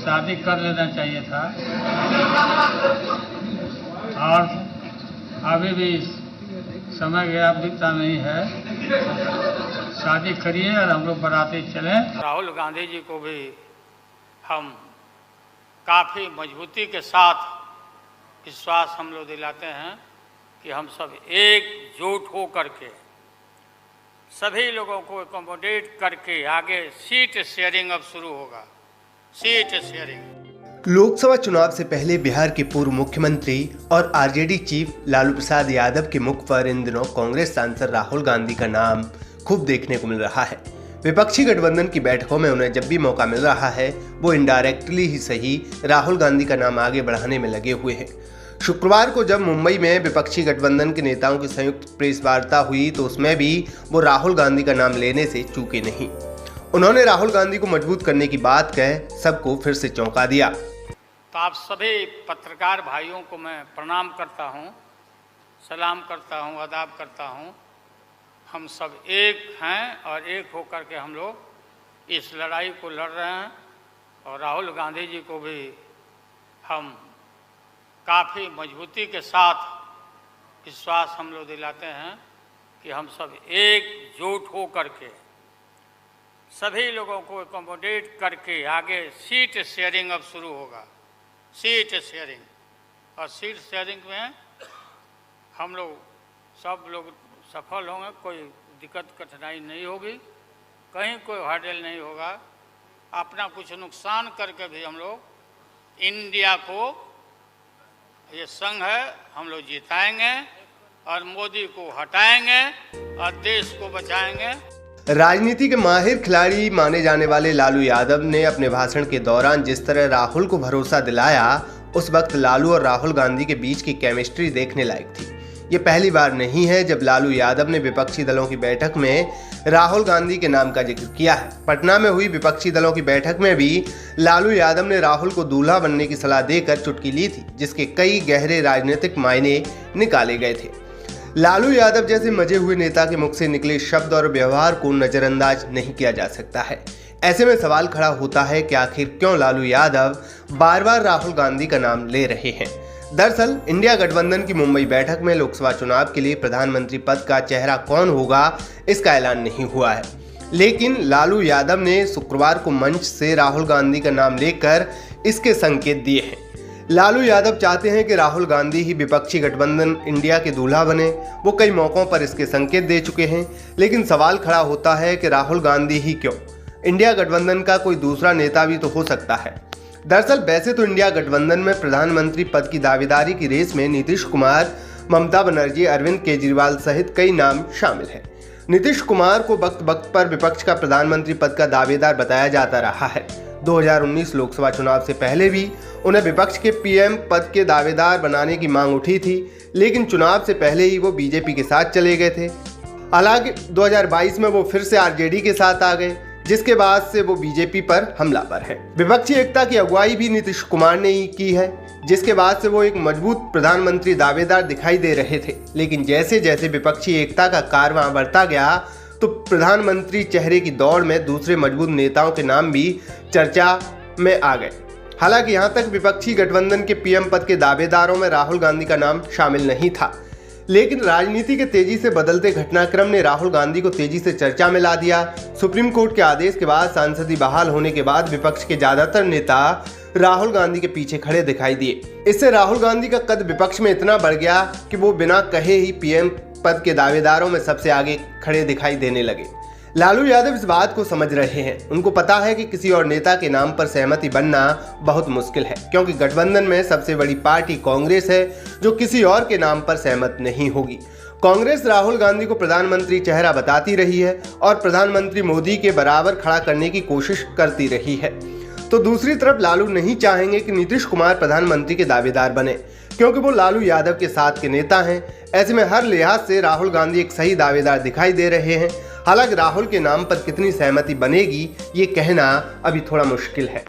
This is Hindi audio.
शादी कर लेना चाहिए था और अभी भी समय गया बीता नहीं है। शादी करिए और हम लोग बराती चलें। राहुल गांधी जी को भी हम काफ़ी मजबूती के साथ विश्वास हम लोग दिलाते हैं कि हम सब एकजुट हो करके सभी लोगों को एकोमोडेट करके आगे सीट शेयरिंग अब शुरू होगा। Seat sharing. लोकसभा चुनाव से पहले बिहार के पूर्व मुख्यमंत्री और आरजेडी चीफ लालू प्रसाद यादव के मुख पर इन दिनों कांग्रेस सांसद राहुल गांधी का नाम खूब देखने को मिल रहा है। विपक्षी गठबंधन की बैठकों में उन्हें जब भी मौका मिल रहा है वो इनडायरेक्टली ही सही राहुल गांधी का नाम आगे बढ़ाने में लगे हुए हैं। शुक्रवार को जब मुंबई में विपक्षी गठबंधन के नेताओं की संयुक्त प्रेस वार्ता हुई तो उसमें भी वो राहुल गांधी का नाम लेने से चूके नहीं। उन्होंने राहुल गांधी को मजबूत करने की बात कह सबको फिर से चौंका दिया। तो आप सभी पत्रकार भाइयों को मैं प्रणाम करता हूं, सलाम करता हूं, आदाब करता हूं। हम सब एक हैं और एक होकर के हम लोग इस लड़ाई को लड़ रहे हैं और राहुल गांधी जी को भी हम काफ़ी मजबूती के साथ विश्वास हम लोग दिलाते हैं कि हम सब एकजुट हो करके सभी लोगों को एकोमोडेट करके आगे सीट शेयरिंग अब शुरू होगा। सीट शेयरिंग और सीट शेयरिंग में हम लोग सब लोग सफल होंगे। कोई दिक्कत कठिनाई नहीं होगी, कहीं कोई हर्डल नहीं होगा। अपना कुछ नुकसान करके भी हम लोग इंडिया को, ये संघ है, हम लोग जिताएंगे और मोदी को हटाएंगे और देश को बचाएंगे। राजनीति के माहिर खिलाड़ी माने जाने वाले लालू यादव ने अपने भाषण के दौरान जिस तरह राहुल को भरोसा दिलाया, उस वक्त लालू और राहुल गांधी के बीच की केमिस्ट्री देखने लायक थी। ये पहली बार नहीं है जब लालू यादव ने विपक्षी दलों की बैठक में राहुल गांधी के नाम का जिक्र किया है। पटना में हुई विपक्षी दलों की बैठक में भी लालू यादव ने राहुल को दूल्हा बनने की सलाह देकर चुटकी ली थी, जिसके कई गहरे राजनीतिक मायने निकाले गए थे। लालू यादव जैसे मजे हुए नेता के मुख से निकले शब्द और व्यवहार को नजरअंदाज नहीं किया जा सकता है। ऐसे में सवाल खड़ा होता है कि आखिर क्यों लालू यादव बार बार राहुल गांधी का नाम ले रहे हैं। दरअसल इंडिया गठबंधन की मुंबई बैठक में लोकसभा चुनाव के लिए प्रधानमंत्री पद का चेहरा कौन होगा इसका ऐलान नहीं हुआ है, लेकिन लालू यादव ने शुक्रवार को मंच से राहुल गांधी का नाम लेकर इसके संकेत दिए हैं। लालू यादव चाहते हैं कि राहुल गांधी ही विपक्षी गठबंधन इंडिया के दूल्हा बने। वो कई मौकों पर इसके संकेत दे चुके हैं, लेकिन सवाल खड़ा होता है कि राहुल गांधी ही क्यों? इंडिया गठबंधन का कोई दूसरा नेता भी तो हो सकता है। दरअसल वैसे तो इंडिया गठबंधन में प्रधानमंत्री पद की दावेदारी की रेस में नीतीश कुमार, ममता बनर्जी, अरविंद केजरीवाल सहित कई नाम शामिल हैं। नीतीश कुमार को वक्त वक्त पर विपक्ष का प्रधानमंत्री पद का दावेदार बताया जाता रहा है। 2019 लोकसभा चुनाव से पहले भी उन्हें विपक्ष के पीएम पद के दावेदार बनाने की मांग उठी थी, लेकिन चुनाव से पहले ही वो बीजेपी के साथ चले गए थे। हालांकि 2022 में वो फिर से आरजेडी के साथ आ गए, जिसके बाद से वो बीजेपी पर हमलावर है। विपक्षी एकता की अगुवाई भी नीतीश कुमार ने ही की है, जिसके बाद से वो एक मजबूत प्रधानमंत्री दावेदार दिखाई दे रहे थे। लेकिन जैसे जैसे विपक्षी एकता का कारवां बढ़ता गया तो प्रधानमंत्री चेहरे की दौड़ में दूसरे मजबूत नेताओं के नाम भी चर्चा में आ गए। हालांकि यहाँ तक विपक्षी गठबंधन के पीएम पद के दावेदारों में राहुल गांधी का नाम शामिल नहीं था, लेकिन राजनीति के तेजी से बदलते घटनाक्रम ने राहुल गांधी को तेजी से चर्चा में ला दिया। सुप्रीम कोर्ट के आदेश के बाद सांसदी बहाल होने के बाद विपक्ष के ज्यादातर नेता राहुल गांधी के पीछे खड़े दिखाई दिए। इससे राहुल गांधी का कद विपक्ष में इतना बढ़ गया कि वो बिना कहे ही पीएम पद के दावेदारों में सबसे आगे खड़े दिखाई देने लगे। लालू यादव इस बात को समझ रहे हैं। उनको पता है कि किसी और नेता के नाम पर सहमति बनना बहुत मुश्किल है, क्योंकि गठबंधन में सबसे बड़ी पार्टी कांग्रेस है जो किसी और के नाम पर सहमत नहीं होगी। कांग्रेस राहुल गांधी को प्रधानमंत्री चेहरा बताती रही है और प्रधानमंत्री मोदी के बराबर खड़ा करने की कोशिश करती रही है। तो दूसरी तरफ लालू नहीं चाहेंगे कि नीतीश कुमार प्रधानमंत्री के दावेदार बने, क्योंकि वो लालू यादव के साथ के नेता हैं। ऐसे में हर लिहाज से राहुल गांधी एक सही दावेदार दिखाई दे रहे हैं। हालांकि राहुल के नाम पर कितनी सहमति बनेगी ये कहना अभी थोड़ा मुश्किल है।